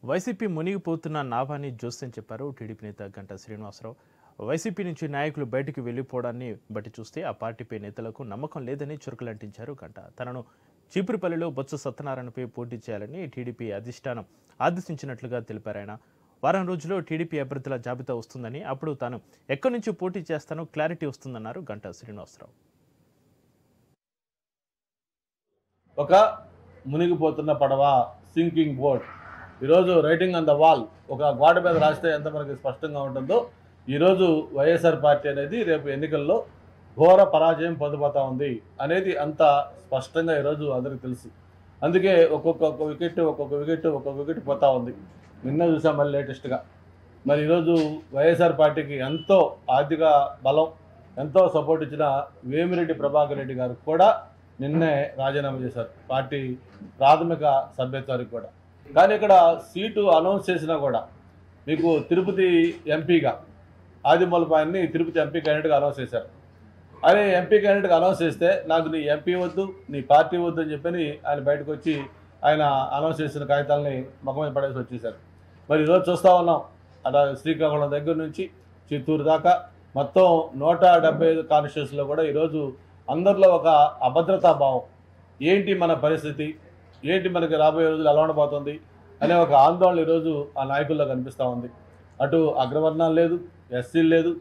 YCP మునిగిపోతున్న నాభాన్ని జోస్యం చెప్పారు TDP నేత గంటా శ్రీనివాసరావు. వైసీపీ నుంచి నాయకులు బయటికి వెళ్లిపోవడాన్ని బట్టి చూస్తే ఆ పార్టీపై నేతలకు నమ్మకం లేదని చురుకులంటించారు గంటా. తనను చీపురుపల్లిలో బొత్స సత్యనారాయణపై పోటీ చేయాలని టీడీపీ అధిష్టానం ఆదేశించినట్లుగా తెలిపారాయన. వారం రోజుల్లో టీడీపీ అభ్యర్థుల జాబితా వస్తుందని, అప్పుడు తాను ఎక్కడి నుంచి పోటీ చేస్తానో క్లారిటీ వస్తుందన్నారు గంటా శ్రీనివాసరావు. ఒక మునిగిపోతున్న పడవ, సింకింగ్ బోట్. ఈరోజు రైటింగ్ ఆన్ ద వాల్, ఒక గోడ మీద రాస్తే ఎంత మనకి స్పష్టంగా ఉంటుందో, ఈరోజు వైఎస్ఆర్ పార్టీ అనేది రేపు ఎన్నికల్లో ఘోర పరాజయం పొందబోతా ఉంది అనేది అంత స్పష్టంగా ఈరోజు అందరికీ తెలుసు. అందుకే ఒక్కొక్క వికెట్ పోతా ఉంది. నిన్న చూసాం మళ్ళీ లేటెస్ట్గా. మరి ఈరోజు వైఎస్ఆర్ పార్టీకి ఎంతో ఆర్థిక బలం, ఎంతో సపోర్ట్ ఇచ్చిన వేమిరెడ్డి ప్రభాకర్ రెడ్డి గారు కూడా నిన్నే రాజీనామా చేశారు, పార్టీ ప్రాథమిక సభ్యత్వానికి కూడా. కానీ ఇక్కడ సీటు అనౌన్స్ చేసినా కూడా మీకు తిరుపతి ఎంపీగా ఆదిమూలపాయన్ని తిరుపతి ఎంపీ క్యాండిడేట్గా అనౌన్స్ చేశారు. అదే ఎంపీ క్యాండిడేట్గా అనౌన్స్ చేస్తే నాకు నీ ఎంపీ వద్దు, నీ పార్టీ వద్దు అని చెప్పని ఆయన బయటకు వచ్చి ఆయన అనౌన్స్ చేసిన కాగితాలని ముఖం మీద పడేసి వచ్చేసారు. మరి ఈరోజు చూస్తూ ఉన్నాం, అలా శ్రీకాకుళం దగ్గర నుంచి చిత్తూరు దాకా మొత్తం 175 కాన్స్టిట్యూన్సీలో కూడా ఈరోజు అందరిలో ఒక అభద్రతా భావం. ఏంటి మన పరిస్థితి, ఏంటి మనకి రాబోయే రోజులు ఎలా ఉండబోతుంది అనే ఒక ఆందోళన ఈరోజు ఆ నాయకుల్లో కనిపిస్తూ ఉంది. అటు అగ్రవర్ణాలు లేదు, ఎస్సీలు లేదు,